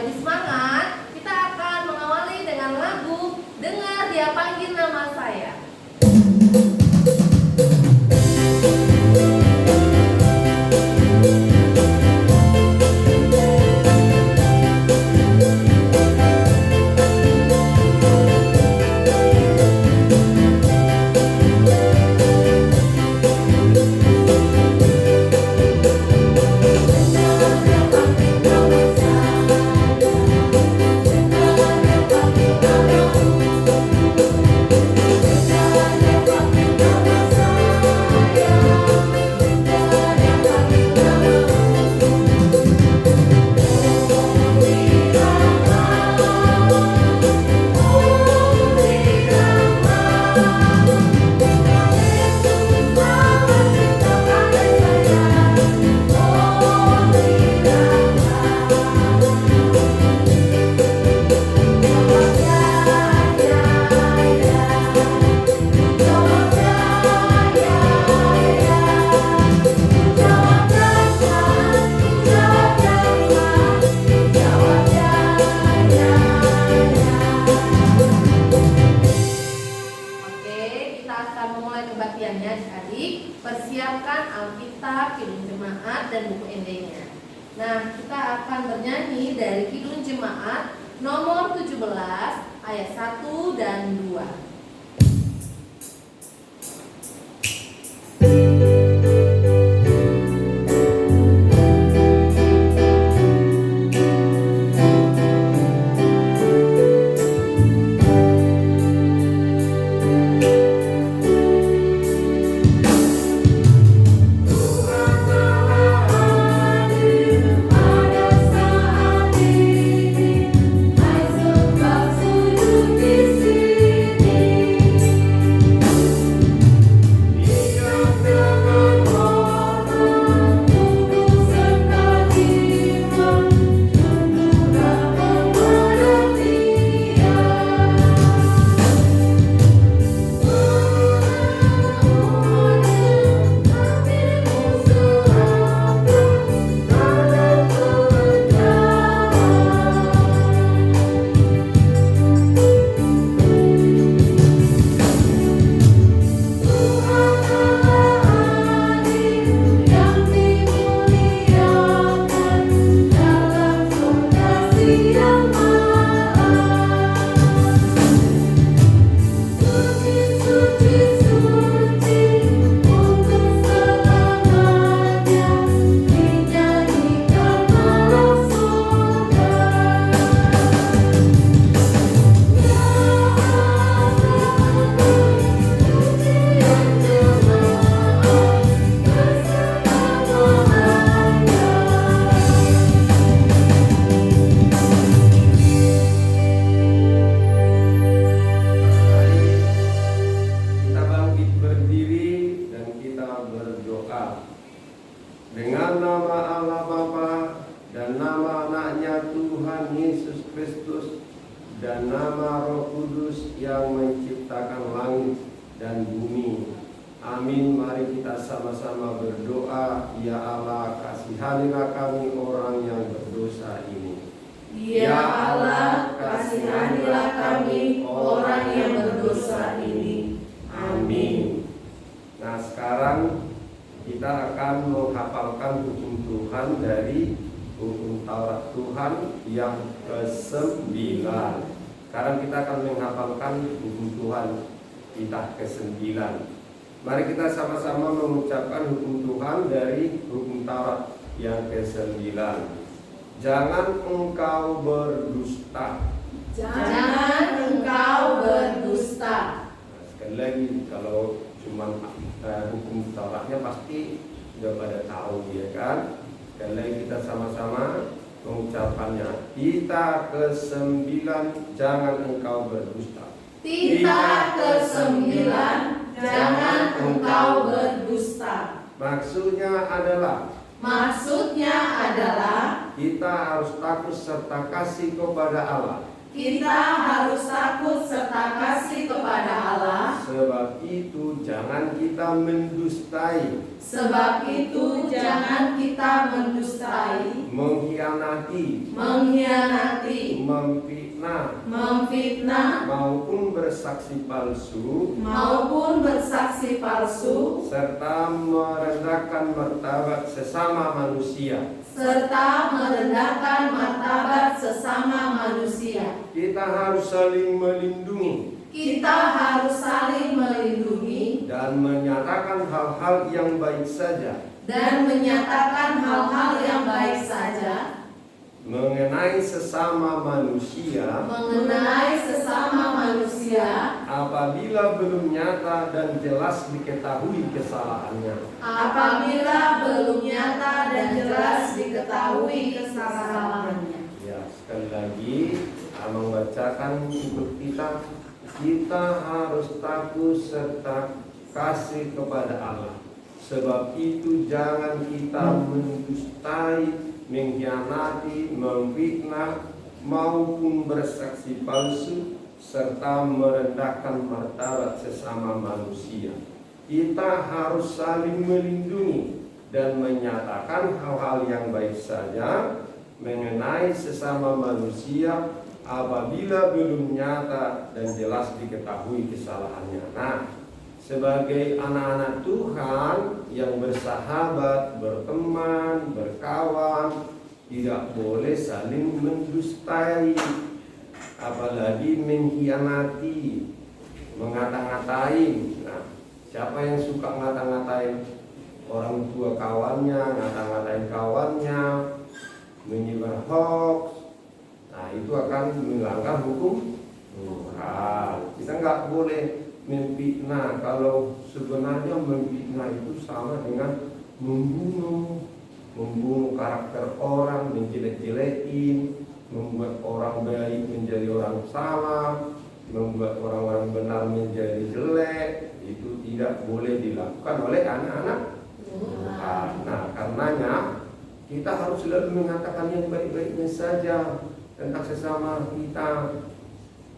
lebih semangat, kita akan mengawali dengan lagu Dengar Dia Panggil Nama Saya. Persiapkan Alkitab, Kidung Jemaat, dan buku ND-nya. Nah, kita akan bernyanyi dari Kidung Jemaat nomor 17 ayat 1 dan 2. Dengan nama Allah Bapa dan nama anaknya Tuhan Yesus Kristus dan nama Roh Kudus yang menciptakan langit dan bumi. Amin. Mari kita sama-sama berdoa. Ya Allah, kasihanilah kami orang yang berdosa ini. Ya Allah, kasihanilah kami orang yang berdosa ini. Amin. Nah, sekarang kita akan menghafalkan hukum Tuhan dari hukum Taurat Tuhan yang ke-9. Sekarang kita akan menghafalkan hukum Tuhan kita ke-9. Mari kita sama-sama mengucapkan hukum Tuhan dari hukum Taurat yang ke-9. Jangan engkau berdusta. Jangan engkau berdusta. Nah, sekali lagi, kalau cuma hukum Tauratnya pasti sudah pada tahu, ya kan? Sekali lagi kita sama-sama mengucapkannya. Kita ke-9, jangan engkau berdusta. Kita ke-9, jangan engkau berdusta. Maksudnya adalah kita harus takut serta kasih kepada Allah. Kita harus takut serta kasih kepada Allah. Sebab itu jangan kita mendustai, Sebab itu jangan kita mendustai, mengkhianati, memfitnah, maupun bersaksi palsu, serta merendahkan martabat sesama manusia. Kita harus saling melindungi Kita harus saling melindungi dan menyatakan hal-hal yang baik saja mengenai sesama manusia apabila belum nyata dan jelas diketahui kesalahannya. Ya, sekali lagi membacakan untuk kita harus takut serta kasih kepada Allah. Sebab itu jangan kita mendustai, mengkhianati, memfitnah maupun bersaksi palsu serta merendahkan martabat sesama manusia. Kita harus saling melindungi dan menyatakan hal-hal yang baik saja mengenai sesama manusia apabila belum nyata dan jelas diketahui kesalahannya. Nah, sebagai anak-anak Tuhan yang bersahabat, berteman, berkawan, tidak boleh saling mendustai, apalagi mengkhianati, mengata-ngatain. Nah, siapa yang suka ngata-ngatain orang tua kawannya, ngata-ngatain kawannya, menyebar hoax, nah itu akan melanggar hukum moral. Kita nggak boleh memfitnah. Kalau sebenarnya memfitnah itu sama dengan membunuh karakter orang, menjelek-jelekin, membuat orang baik menjadi orang salah, membuat orang-orang benar menjadi jelek. Itu tidak boleh dilakukan oleh anak-anak Tuhan. Nah, karenanya kita harus selalu mengatakan yang baik-baiknya saja tentang sesama kita.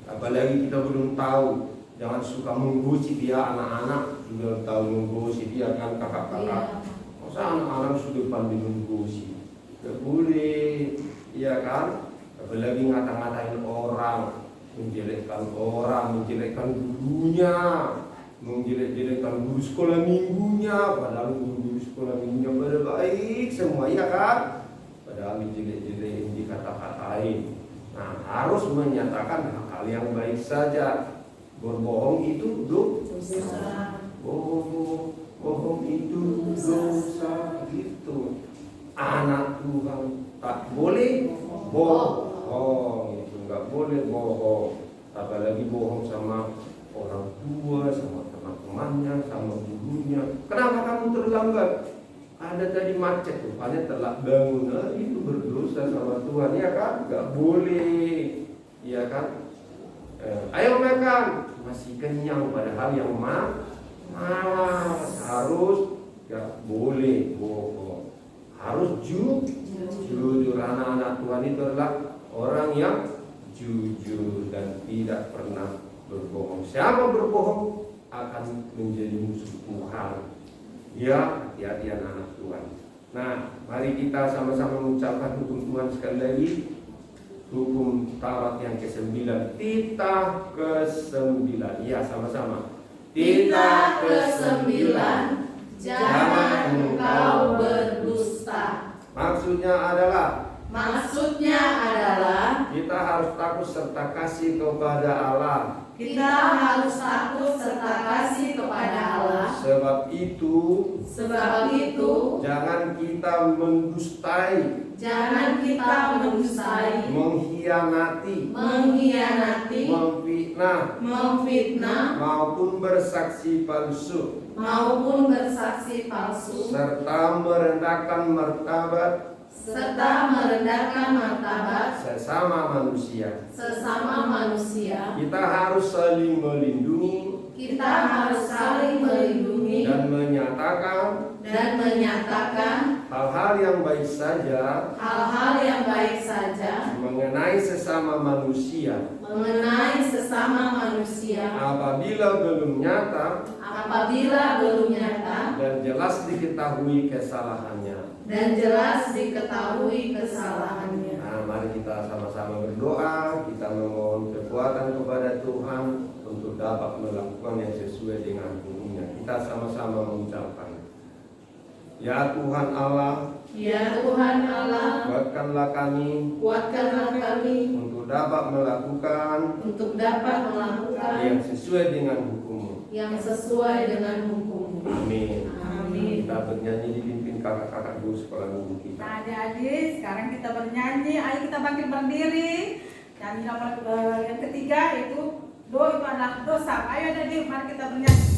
Apalagi kita belum tahu, jangan suka menggosip ya anak-anak, belum tahu menggosip ya kan kakak-kakak. Masa anak-anak sudah pandai menggosip? Tidak boleh, ya kan? Apalagi ngata-ngatain orang, menjelekkan orang, menjelekkan gurunya, menjelek-jelekkan guru sekolah minggunya, padahal guru sekolah minggunya pada baik semua, ya kan? Padahal menjelek-jelekin, dikata-katain. Nah, harus menyatakan hal yang baik saja. Berbohong itu dosa. Bohong itu dosa, gitu. Anak Tuhan tak boleh bohong, itu nggak boleh bohong. Apalagi bohong sama orang tua, sama teman-temannya, sama gurunya. Kenapa kamu terlambat? Ada tadi macet, rupanya telat bangun. Nah, itu berdosa sama Tuhan, ya kan? Gak boleh, ya kan? Ayo makan, masih kenyang padahal yang malas. Harus gak boleh bohong. Harus jujur. Anak-anak Tuhan itu adalah orang yang jujur dan tidak pernah berbohong. Siapa berbohong akan menjadi musuh Tuhan. Ya, hati-hati anak Tuhan. Nah, mari kita sama-sama mengucapkan hukum Tuhan sekali lagi. Hukum Taurat yang ke-9, titah ke-9. Ya, sama-sama. Titah ke-9, jangan engkau berdusta. Maksudnya adalah kita harus takut serta kasih kepada Allah. Sebab itu jangan kita mendustai, mengkhianati, memfitnah, maupun bersaksi palsu, serta merendahkan martabat sesama manusia. Kita harus saling melindungi dan menyatakan hal-hal yang baik saja hal-hal yang baik saja mengenai sesama manusia mengenai sesama manusia apabila belum nyata dan jelas diketahui kesalahannya. Nah, mari kita sama-sama berdoa, kita memohon kekuatan kepada Tuhan untuk dapat melakukan yang sesuai dengan hukumnya. Kita sama-sama mengucapkan, Ya Tuhan Allah, kuatkanlah kami untuk dapat melakukan yang sesuai dengan hukum-Mu. Amin. Kita bernyanyi dipimpin kakak-kakak guru sekolah minggu kita. Nah, adik-adik, sekarang kita bernyanyi. Ayo kita bangkit berdiri. Nyanyi nomor yang ketiga itu do itu adalah dosa. Ayo adik, mari kita bernyanyi.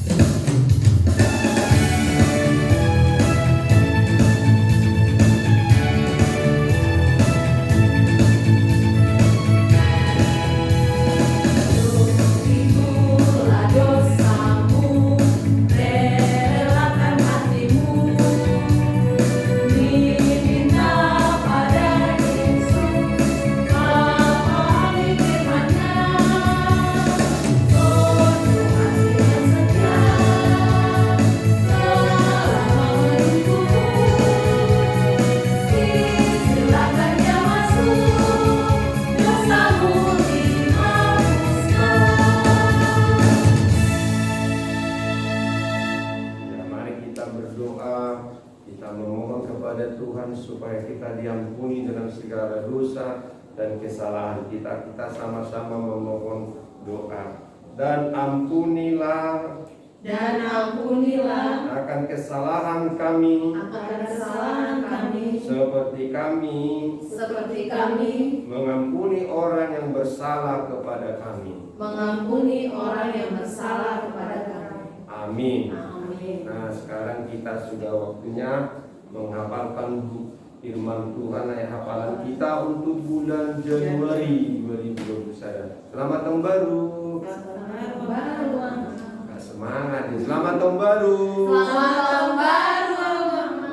Supaya kita diampuni dalam segala dosa dan kesalahan kita. Kita sama-sama memohon doa. Dan ampunilah akan kesalahan kami seperti kami mengampuni orang yang bersalah kepada kami. Amin. Nah, sekarang kita sudah waktunya menghafalkan firman Tuhan ayat hafalan kita untuk bulan Januari 2021. Selamat tahun baru. Semangat ya. Selamat tahun baru.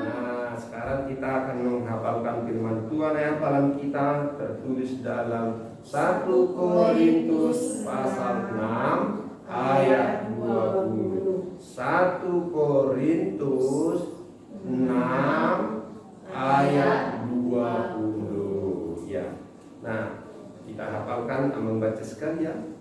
Nah, sekarang kita akan menghafalkan firman Tuhan ayat hafalan kita tertulis dalam 1 Korintus pasal 6 ayat 20. 1 Korintus 6 ayat 20 ya. Nah, kita hafalkan, membaca sekalian.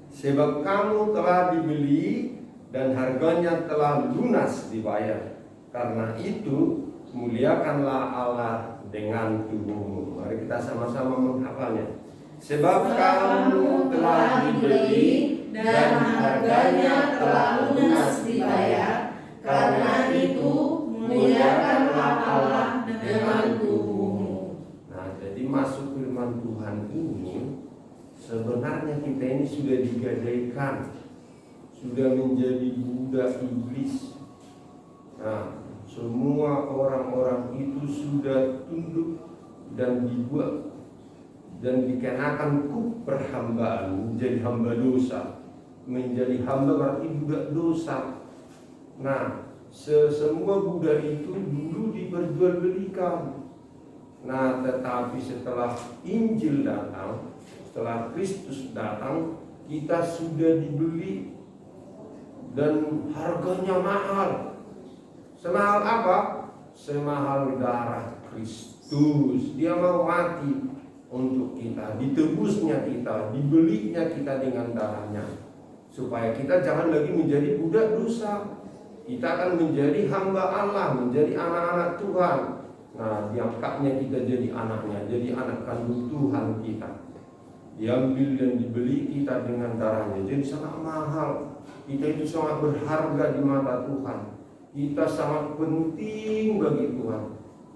Sebab kamu telah dibeli dan harganya telah lunas dibayar. Karena itu muliakanlah Allah dengan tubuhmu. Mari kita sama-sama menghafalnya. Sebab kamu telah dibeli dan harganya telah lunas dibayar. Karena itu muliakanlah Allah dengan tubuhmu. Nah, jadi masuk firman Tuhan ini, sebenarnya kita ini sudah digadaikan, sudah menjadi budak iblis. Nah, semua orang-orang itu sudah tunduk dan dibuat dan dikenakan kuk perhambaan, menjadi hamba dosa. Menjadi hamba berarti budak dosa. Nah, semua budak itu dulu diperjualbelikan. Nah, tetapi setelah Injil datang, setelah Kristus datang, kita sudah dibeli dan harganya mahal. Semahal apa? Semahal darah Kristus. Dia mau mati untuk kita, ditebusnya kita, dibelinya kita dengan darahnya, supaya kita jangan lagi menjadi budak dosa. Kita akan menjadi hamba Allah, menjadi anak-anak Tuhan. Nah, diangkatnya kita jadi anaknya, jadi anak kandung Tuhan kita. Diambil dan dibeli kita dengan darahnya. Jadi sangat mahal. Kita itu sangat berharga di mata Tuhan. Kita sangat penting bagi Tuhan.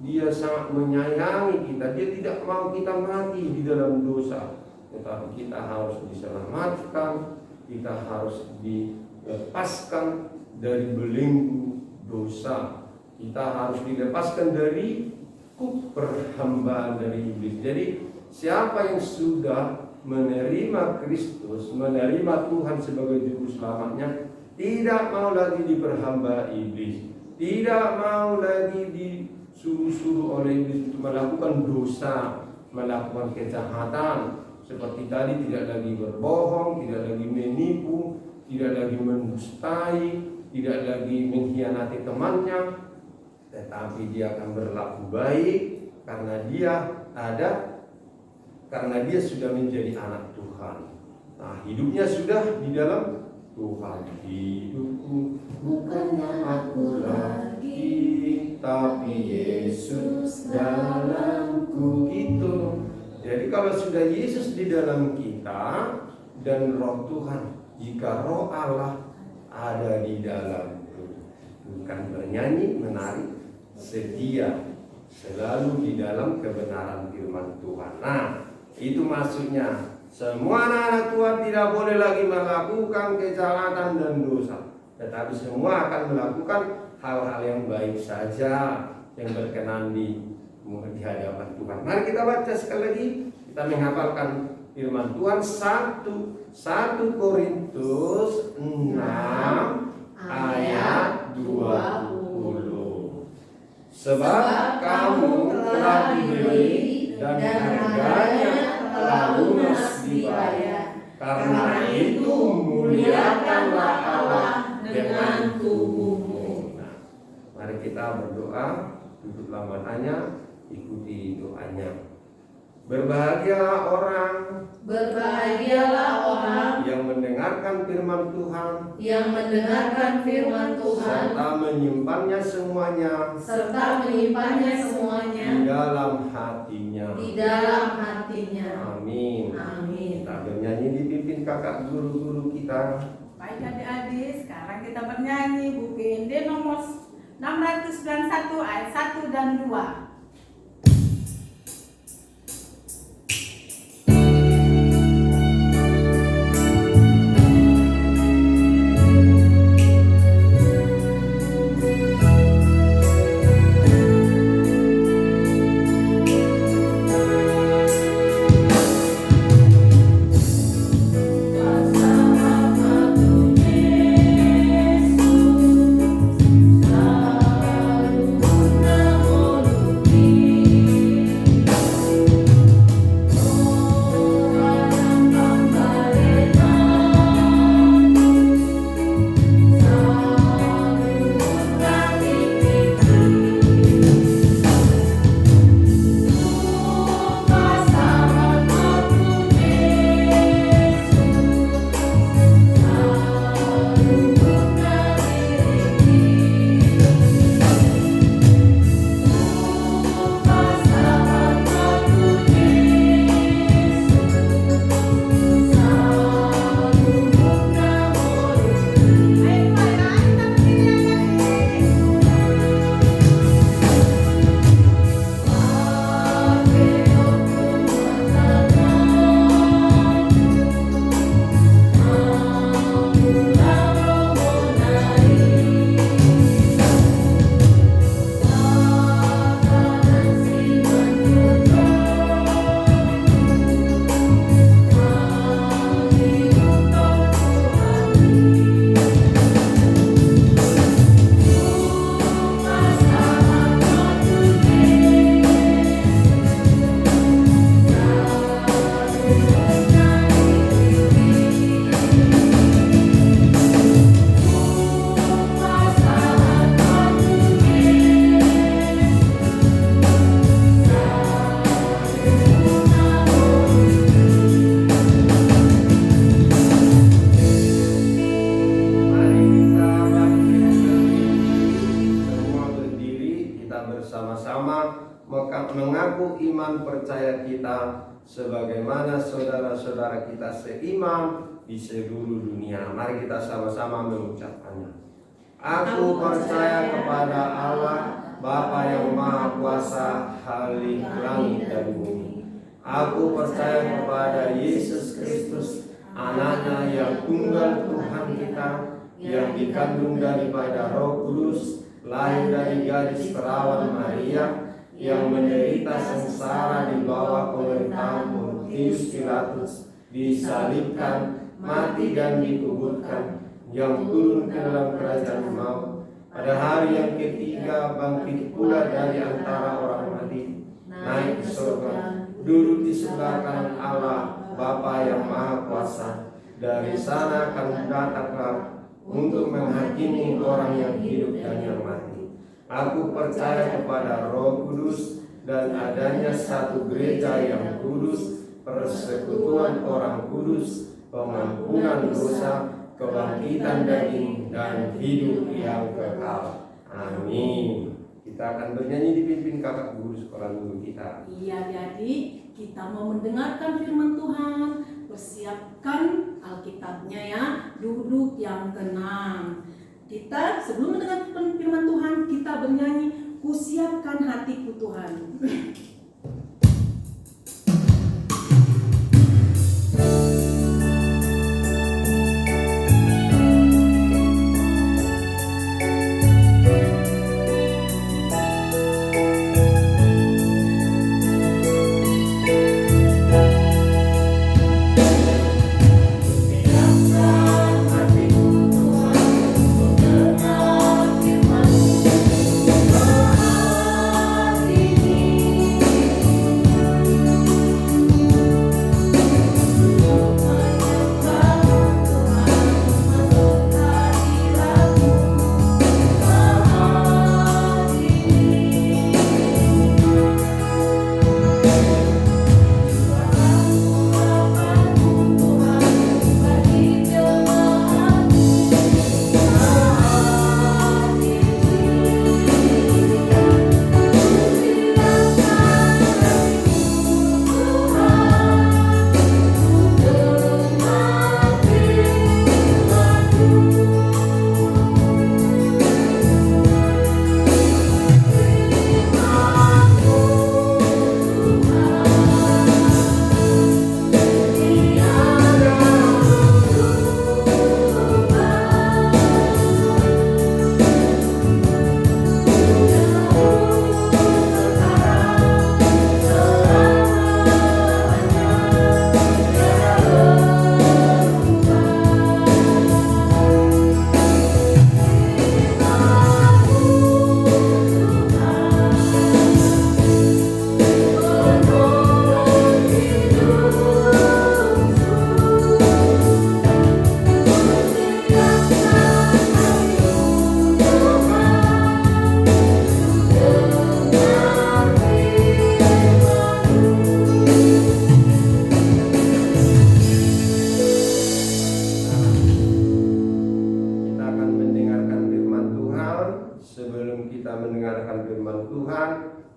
Dia sangat menyayangi kita. Dia tidak mau kita mati di dalam dosa. Tetapi kita harus diselamatkan. Kita harus dilepaskan dari belenggu dosa. Kita harus dilepaskan dari kuk perhambaan dari iblis. Jadi siapa yang sudah menerima Kristus, menerima Tuhan sebagai juru selamatnya, tidak mau lagi diperhamba iblis, tidak mau lagi suruh-suruh oleh iblis untuk melakukan dosa, melakukan kejahatan. Seperti tadi, tidak lagi berbohong, tidak lagi menipu, tidak lagi mendustai, tidak lagi mengkhianati temannya, tetapi dia akan berlaku baik karena dia sudah menjadi anak Tuhan. Nah, hidupnya sudah di dalam Tuhan. Hidupku bukannya aku lagi, tapi Yesus dalamku. Gitu. Jadi kalau sudah Yesus di dalam kita dan Roh Tuhan, jika Roh Allah ada di dalamku, bukan bernyanyi, menari, setia, selalu di dalam kebenaran firman Tuhan. Nah, itu maksudnya semua anak-anak Tuhan tidak boleh lagi melakukan kejahatan dan dosa, tetapi semua akan melakukan hal-hal yang baik saja, yang berkenan di hadapan Tuhan. Mari kita baca sekali lagi, kita menghafalkan firman Tuhan. 1 Korintus 6 ayat 20. Sebab kamu telah dibeli dan harganya telah lunas dibayar. Karena itu muliakanlah Allah dengan tubuhmu. Nah, mari kita berdoa. Tutuplah matanya, ikuti doanya. Berbahagialah orang yang mendengarkan firman Tuhan, serta menyimpannya semuanya di dalam hatinya. Amin. Kita bernyanyi dipimpin kakak guru-guru kita. Baik adik-adik, sekarang kita bernyanyi buku Inde nomor 691 ayat 1 dan 2. mengaku iman percaya kita sebagaimana saudara-saudara kita seiman di seluruh dunia. Mari kita sama-sama mengucapkannya. Aku percaya kepada Allah, Bapa yang Maha Kuasa, Khalik langit dan bumi. Aku percaya kepada Yesus Kristus, Anaknya yang tunggal Tuhan kita, yang dikandung daripada Roh Kudus, lahir dari gadis perawan Maria, yang menderita sengsara di bawah pemerintahan Pontius Pilatus, disalibkan, mati dan dikuburkan, yang turun ke dalam kerajaan maut, pada hari yang ketiga bangkit pula dari antara orang mati, naik ke surga, duduk di sebelah kanan Allah Bapa yang Maha Kuasa. Dari sana akan datang untuk menghakimi orang yang hidup dan yang mati. Aku percaya kepada Roh Kudus dan adanya satu gereja yang kudus, persekutuan orang kudus, pengampunan dosa, kebangkitan daging, dan hidup yang kekal. Amin. Kita akan bernyanyi dipimpin kakak guru sekolah minggu kita. Iya, jadi kita mau mendengarkan firman Tuhan. Persiapkan Alkitabnya ya, duduk yang tenang. Kita sebelum mendengarkan firman Tuhan, kita bernyanyi, "Kusiapkan hatiku Tuhan."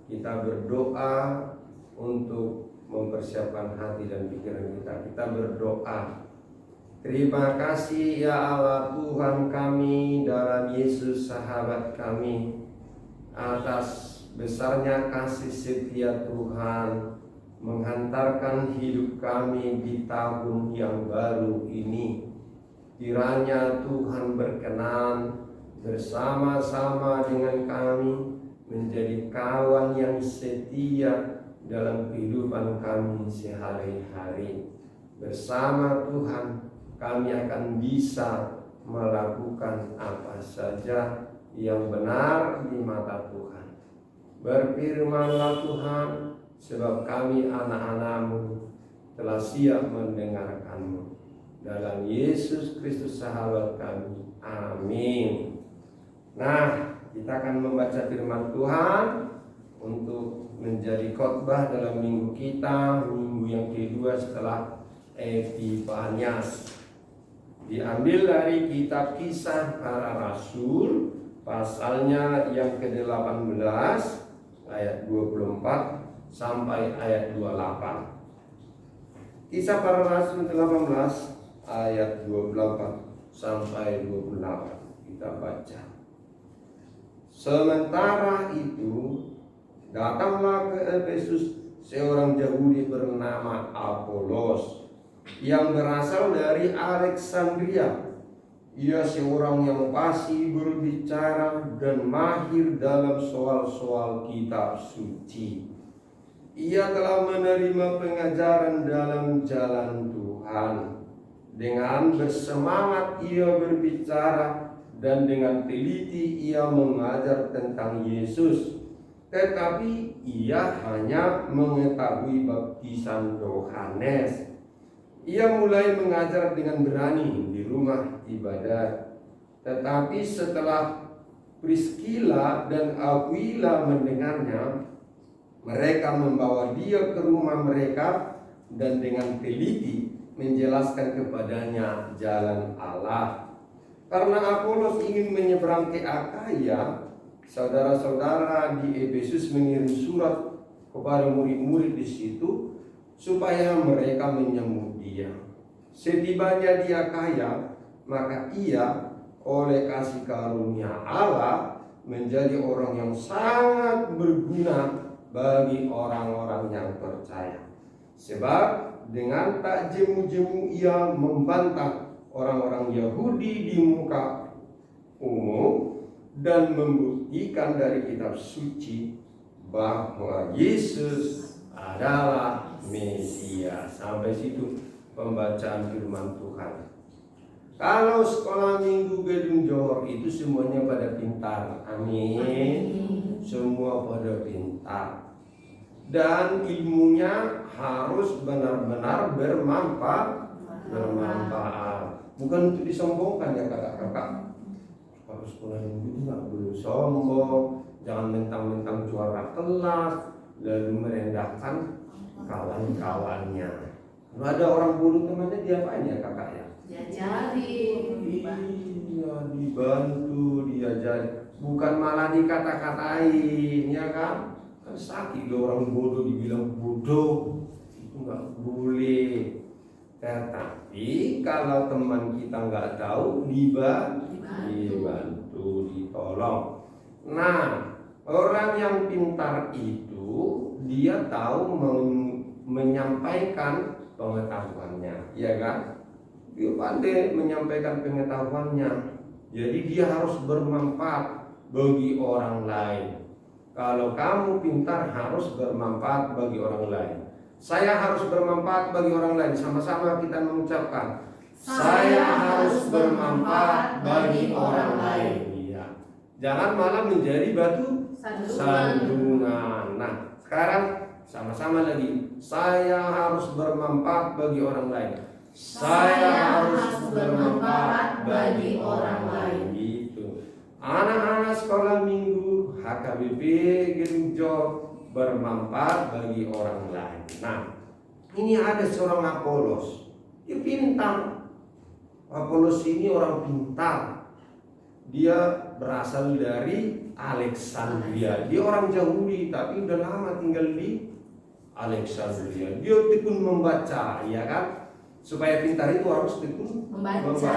Kita berdoa untuk mempersiapkan hati dan pikiran kita. Kita berdoa. Terima kasih ya Allah Tuhan kami dalam Yesus sahabat kami, atas besarnya kasih setia Tuhan menghantarkan hidup kami di tahun yang baru ini. Kiranya Tuhan berkenan bersama-sama dengan kami menjadi kawan yang setia dalam kehidupan kami sehari-hari. Bersama Tuhan kami akan bisa melakukan apa saja yang benar di mata Tuhan. Berfirmanlah Tuhan, sebab kami anak-anak-Mu telah siap mendengarkan-Mu. Dalam Yesus Kristus sahabat kami. Amin. Nah, kita akan membaca firman Tuhan untuk menjadi khotbah dalam minggu kita, minggu yang kedua setelah Epifanias. Diambil dari kitab Kisah Para Rasul, pasalnya yang ke-18 ayat 24 sampai ayat 28. Kisah Para Rasul 18 ayat 24 sampai 28. Kita baca. Sementara itu datanglah ke Efesus seorang Yahudi bernama Apolos yang berasal dari Alexandria. Ia seorang yang fasih berbicara dan mahir dalam soal-soal kitab suci. Ia telah menerima pengajaran dalam jalan Tuhan. Dengan bersemangat ia berbicara dan dengan teliti ia mengajar tentang Yesus. Tetapi ia hanya mengetahui baptisan Yohanes. Ia mulai mengajar dengan berani di rumah ibadat. Tetapi setelah Priscilla dan Aquila mendengarnya, mereka membawa dia ke rumah mereka dan dengan teliti menjelaskan kepadanya jalan Allah. Karena Apolos ingin menyeberang ke Akaya, saudara-saudara di Efesus mengirim surat kepada murid-murid di situ supaya mereka menyambut dia. Setibanya di Akaya, maka ia oleh kasih karunia Allah menjadi orang yang sangat berguna bagi orang-orang yang percaya. Sebab dengan tak jemu-jemu ia membantah orang-orang Yahudi di muka umum dan membuktikan dari kitab suci bahwa Yesus adalah Mesias. Sampai situ pembacaan firman Tuhan. Kalau sekolah minggu Gedung Johor itu semuanya pada pintar. Amin. Semua pada pintar. Dan ilmunya harus benar-benar bermanfaat. Bukan untuk disombongkan ya kakak-kakak. Kalau sekolah minggu itu nggak boleh sombong. Jangan mentang-mentang juara kelas lalu merendahkan kawan-kawannya. Kalau ada orang bodoh temannya diapain ya kakak ya? Diajarin. Iya, dibantu, diajari. Bukan malah dikata-katain, ya kan? Kan sakit loh orang bodoh dibilang bodoh. Itu nggak boleh. Tetapi kalau teman kita nggak tahu, dibantu, ditolong. Nah, orang yang pintar itu dia tahu menyampaikan pengetahuannya, ya kan? Dia pandai menyampaikan pengetahuannya. Jadi dia harus bermanfaat bagi orang lain. Kalau kamu pintar harus bermanfaat bagi orang lain. Saya harus bermanfaat bagi orang lain. Sama-sama kita mengucapkan, saya harus bermanfaat bagi orang lain. Iya. Jangan malah menjadi batu sandungan. Nah, sekarang sama-sama lagi. Saya harus bermanfaat bagi orang lain. Saya harus bermanfaat bagi orang lain. Gitu. Anak-anak sekolah minggu HKBP Gedung Johor bermanfaat bagi orang lain. Nah, ini ada seorang Apolos. Dia pintar. Apolos ini orang pintar. Dia berasal dari Alexandria. Dia orang Yahudi tapi udah lama tinggal di Alexandria. Dia tekun membaca, ya kan? Supaya pintar itu harus tekun membaca.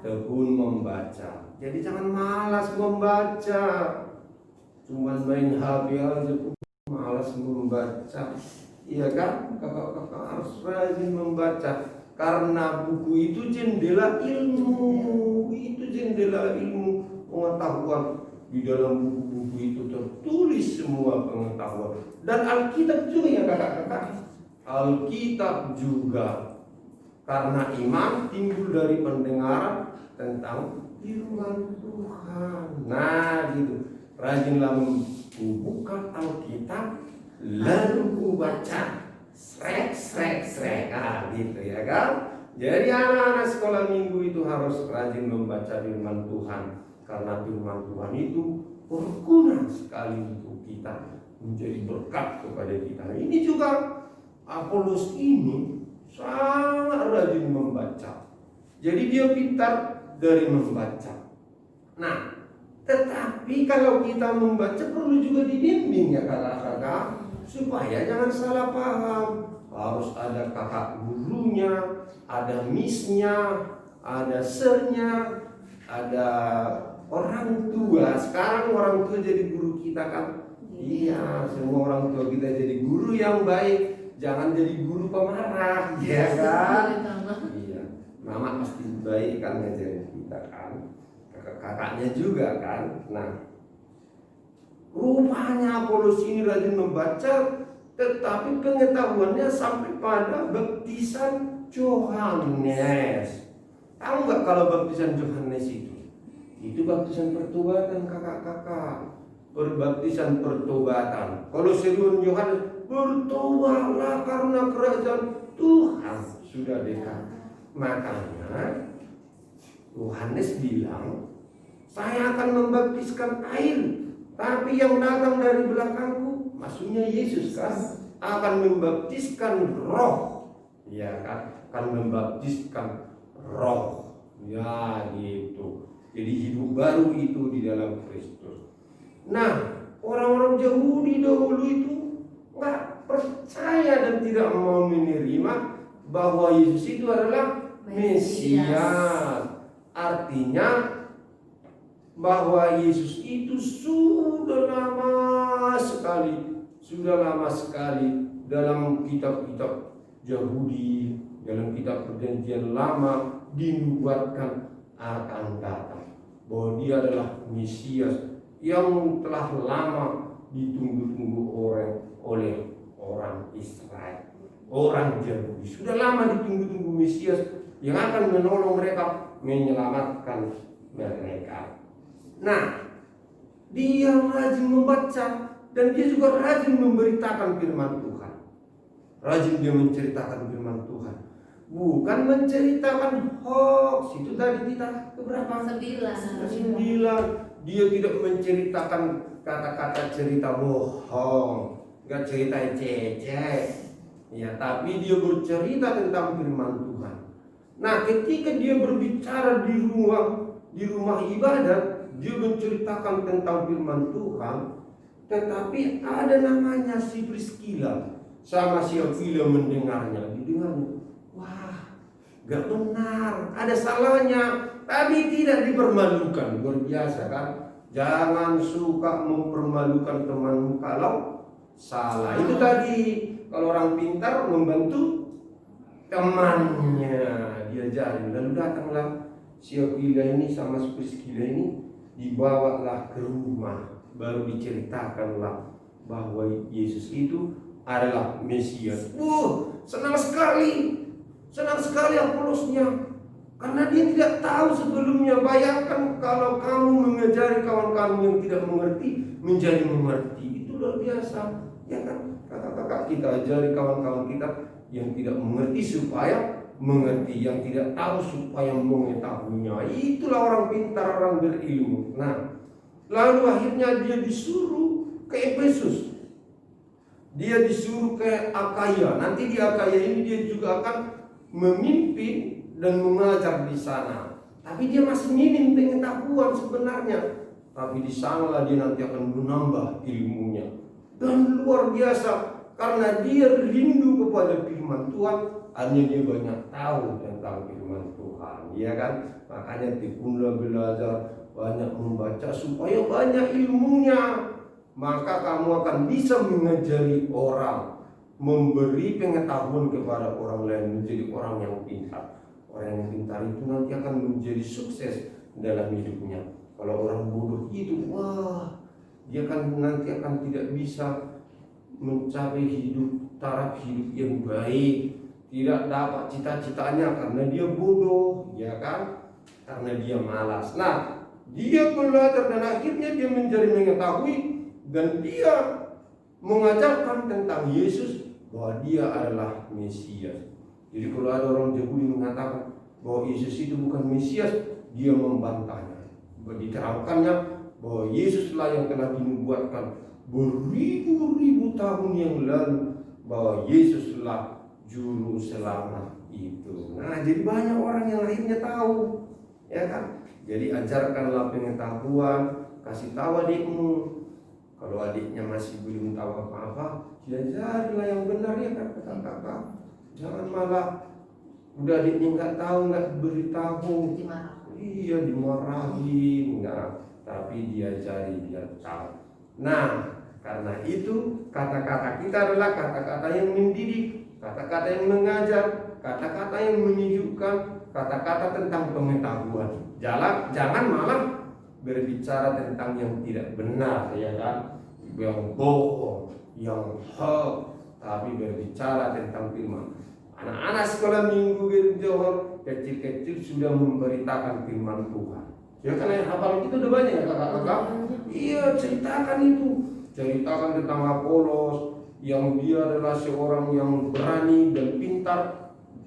Tekun membaca. Jadi jangan malas membaca. Cuman main HP aja malas membaca. Iya kan? Kakak-kakak harus rajin membaca. Karena buku itu jendela ilmu. Itu jendela ilmu pengetahuan. Di dalam buku-buku itu tertulis semua pengetahuan. Dan Alkitab juga ya kakak-kakak. Alkitab juga. Karena iman timbul dari pendengaran tentang firman Tuhan. Nah gitu. Rajinlah membuka Alkitab lalu membaca. Srek. Ah gitu ya kan. Jadi anak-anak sekolah minggu itu harus rajin membaca firman Tuhan. Karena firman Tuhan itu berguna sekali untuk kita, menjadi berkat kepada kita. Ini juga Apolos ini sangat rajin membaca. Jadi dia pintar dari membaca. Nah, tetapi kalau kita membaca perlu juga dibimbing ya kakak-kakak, supaya jangan salah paham. Harus ada kakak gurunya, ada misnya, ada sernya, ada orang tua. Sekarang orang tua jadi guru kita kan? Iya, semua orang tua kita jadi guru yang baik. Jangan jadi guru pemarah, ya kan? Iya, mama pasti baik kan ngajarin kita kan, kakaknya juga kan. Nah, rupanya Apolos ini rajin membaca, tetapi pengetahuannya sampai pada baptisan Yohanes. Tahu nggak kalau baptisan Yohanes itu? Itu baptisan pertobatan kakak-kakak. Berbaptisan pertobatan. Kalau seruan Yohanes, bertobatlah karena kerajaan Tuhan sudah dekat. Makanya Yohanes bilang, saya akan membaptiskan air, tapi yang datang dari belakangku, maksudnya Yesus kan, akan membaptiskan roh. Ya kan, akan membaptiskan roh. Ya gitu. Jadi hidup baru itu di dalam Kristus. Nah, orang-orang Yahudi dahulu itu nggak percaya dan tidak mau menerima bahwa Yesus itu adalah Mesias. Artinya bahwa Yesus itu sudah lama sekali dalam kitab-kitab Yahudi, dalam kitab Perjanjian Lama dinubuatkan akan datang, bahwa dia adalah Mesias yang telah lama ditunggu-tunggu oleh orang Israel, orang Yahudi. Sudah lama ditunggu-tunggu Mesias yang akan menolong mereka, menyelamatkan mereka. Nah, dia rajin membaca dan dia juga rajin memberitakan firman Tuhan. Rajin dia menceritakan firman Tuhan, bukan menceritakan hoax. Itu tadi kita keberapa? 9. Dia tidak menceritakan kata-kata cerita bohong, nggak cerita ecek-ecek, ya, tapi dia bercerita tentang firman Tuhan. Nah, ketika dia berbicara di rumah ibadat, dia menceritakan tentang firman Tuhan, tetapi ada namanya si Priskila sama si Aquila mendengarnya, wah, nggak benar, ada salahnya. Tapi tidak dipermalukan. Luar biasa kan? Jangan suka mempermalukan temanmu kalau salah. Itu tadi, kalau orang pintar membantu temannya, diajarin. Lalu datanglah si Aquila ini sama si Priscilla ini, dibawalah ke rumah. Baru diceritakanlah bahwa Yesus itu adalah Mesias. Senang sekali Apolosnya. Karena dia tidak tahu sebelumnya. Bayangkan kalau kamu mengajari kawan kamu yang tidak mengerti menjadi mengerti. Itu luar biasa. Ya kan? Kakak-kakak kita ajari kawan-kawan kita yang tidak mengerti supaya mengerti, yang tidak tahu supaya mengetahuinya. Itulah orang pintar, orang berilmu. Nah, lalu akhirnya dia disuruh ke Efesus. Dia disuruh ke Akaya. Nanti di Akaya ini dia juga akan memimpin dan mengajar di sana. Tapi dia masih minim pengetahuan sebenarnya. Tapi di sanalah dia nanti akan menambah ilmunya. Dan luar biasa, karena dia rindu kepada firman Tuhan, hanya dia banyak tahu tentang firman Tuhan, ya kan? Makanya tekunlah belajar, banyak membaca supaya banyak ilmunya. Maka kamu akan bisa mengajari orang, memberi pengetahuan kepada orang lain, menjadi orang yang pintar. Orang yang pintar itu nanti akan menjadi sukses dalam hidupnya. Kalau orang bodoh itu, wah, dia kan nanti akan tidak bisa mencapai taraf hidup yang baik, tidak dapat cita-citanya karena dia bodoh, ya kan? Karena dia malas. Nah, dia belajar dan akhirnya dia menjadi mengetahui dan dia mengajarkan tentang Yesus bahwa dia adalah Mesias. Jadi kalau ada orang Yahudi mengatakan bahwa Yesus itu bukan Mesias, dia membantahnya. Diterangkannya bahwa Yesuslah yang telah dinubuatkan beribu-ribu tahun yang lalu, bahwa Yesuslah juru selamat itu. Nah, jadi banyak orang yang akhirnya tahu, ya kan? Jadi ajarkanlah pengetahuan, kasih tahu adikmu. Kalau adiknya masih belum tahu apa-apa, diajarilah yang benar, ya kan, kakak-kakak. Jangan malah udah adiknya nggak tahu, nggak beritahu, iya dimarahi, enggak. Tapi diajari, dia tahu. Nah, karena itu kata-kata kita adalah kata-kata yang mendidik, kata-kata yang mengajar, kata-kata yang menyejukkan, kata-kata tentang pengetahuan. Jangan malah berbicara tentang yang tidak benar, ya kan, yang bohong, yang hoax, tapi berbicara tentang firman. Anak-anak sekolah minggu di Johor kecil-kecil sudah memberitakan firman Tuhan. Ya kan hafal kita udah banyak ya kakak-kakak. Iya, ceritakan itu. Ceritakan tentang Apolos yang dia adalah seorang yang berani dan pintar,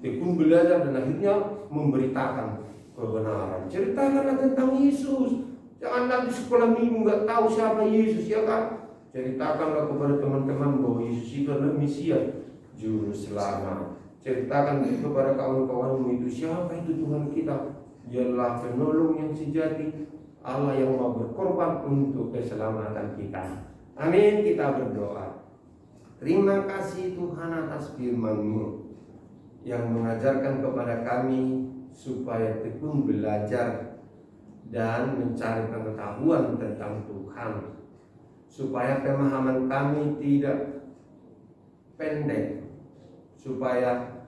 tekun belajar dan akhirnya memberitakan kebenaran. Ceritakanlah tentang Yesus. Jangan lagi sekolah minggu nggak tahu siapa Yesus, ya kan? Ceritakanlah kepada teman-teman bahwa Yesus itu adalah Mesias, Juru Selamat. Ceritakan kepada kawan-kawanmu itu siapa itu Tuhan kita. Dialah penolong yang sejati, Allah yang mau berkorban untuk keselamatan kita. Amin. Kita berdoa. Terima kasih Tuhan atas firman-Mu yang mengajarkan kepada kami supaya tekun belajar dan mencari pengetahuan tentang Tuhan, supaya pemahaman kami tidak pendek, supaya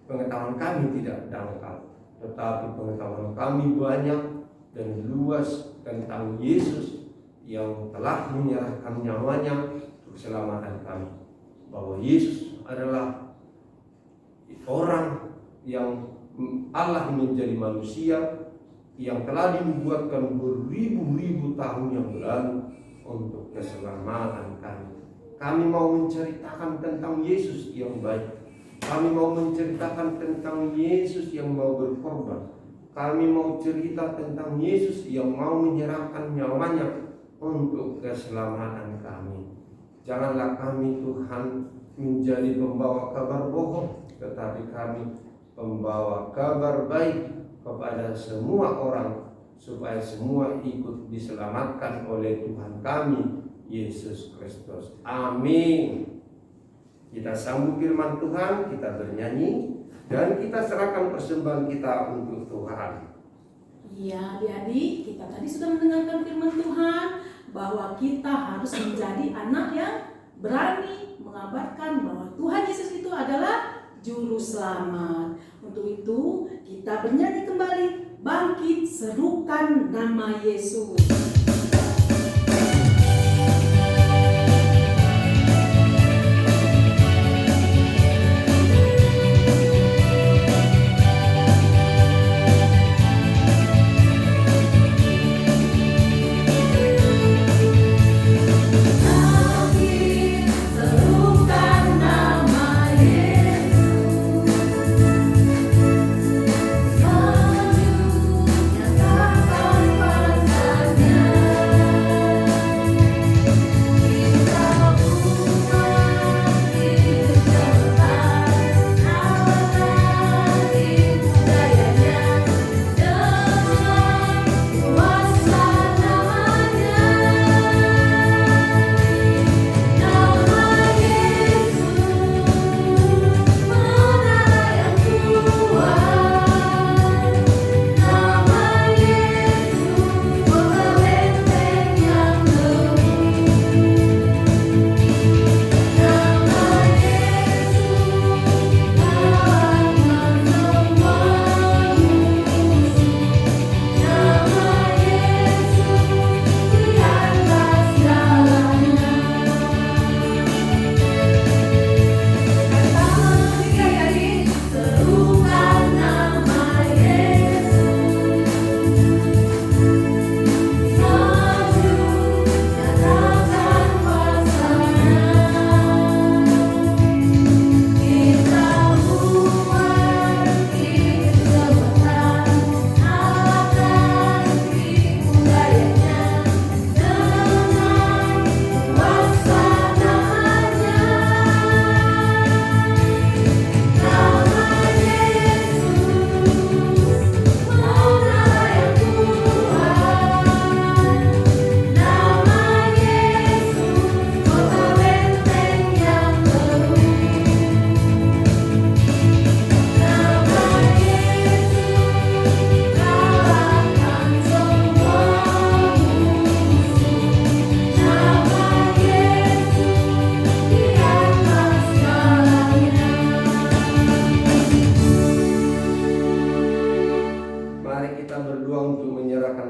pengetahuan kami tidak dangkal, tetapi pengetahuan kami banyak dan luas tentang Yesus yang telah menyerahkan nyawanya untuk keselamatan kami. Bahwa Yesus adalah orang yang Allah menjadi manusia yang telah dibuatkan beribu-ribu tahun yang lalu untuk keselamatan kami. Kami mau menceritakan tentang Yesus yang baik. Kami mau menceritakan tentang Yesus yang mau berkorban. Kami mau cerita tentang Yesus yang mau menyerahkan nyawanya untuk keselamatan kami. Janganlah kami Tuhan menjadi pembawa kabar bohong, tetapi kami pembawa kabar baik kepada semua orang, supaya semua ikut diselamatkan oleh Tuhan kami Yesus Kristus. Amin. Kita sambut firman Tuhan, kita bernyanyi, dan kita serahkan persembahan kita untuk Tuhan. Iya, adik-adik, kita tadi sudah mendengarkan firman Tuhan bahwa kita harus menjadi anak yang berani mengabarkan bahwa Tuhan Yesus itu adalah Juru Selamat. Untuk itu, kita bernyanyi kembali, bangkit serukan nama Yesus.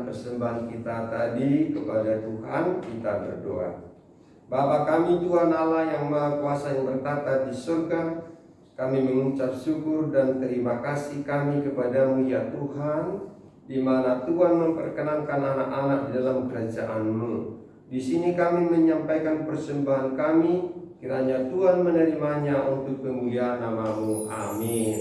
persembahan kita tadi kepada Tuhan, kita berdoa. Bapa kami Tuhan Allah yang Maha Kuasa yang bertata di surga, kami mengucap syukur dan terima kasih kami kepadamu ya Tuhan, di mana Tuhan memperkenankan anak-anak di dalam kerajaan-Mu. Di sini kami menyampaikan persembahan kami, kiranya Tuhan menerimanya untuk kemuliaan nama-Mu. Amin.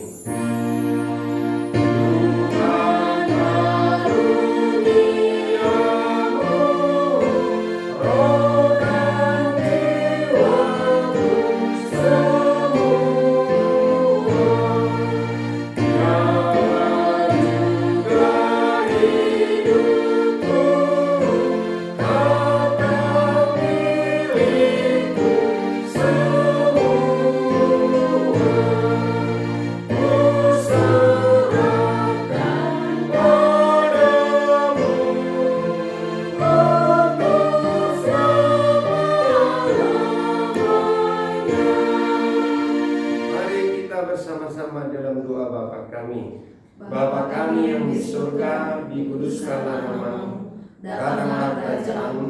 Bersama-sama dalam doa Bapa kami. Bapa kami yang di surga, dikuduskanlah nama-Mu, datanglah kerajaan-Mu,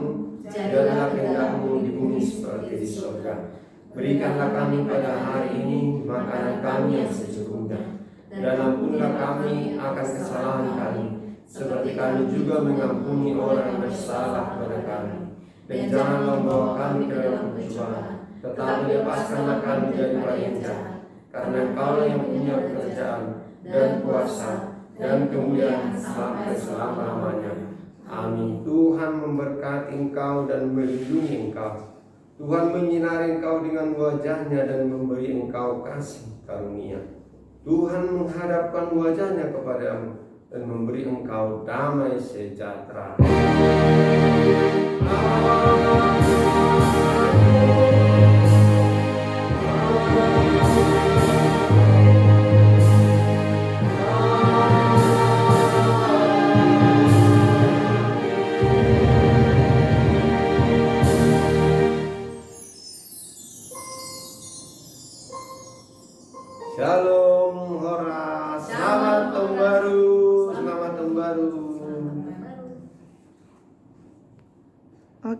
jadilah kehendak-Mu di bumi seperti di surga. Berikanlah kami pada hari ini makanan kami yang secukupnya, dan ampunlah kami akan kesalahan kami, seperti kami juga mengampuni orang yang bersalah kepada kami. Dan janganlah membawa kami ke dalam pencobaan, tetapi lepaskanlah kami daripada yang jahat. Karena Engkau yang punya kerajaan dan kuasa dan kemuliaan sampai selama-lamanya. Amin. Tuhan memberkati engkau dan melindungi engkau. Tuhan menyinari engkau dengan wajah-Nya dan memberi engkau kasih karunia. Tuhan menghadapkan wajah-Nya kepadamu dan memberi engkau damai sejahtera. Shalom, hora, selamat kembali.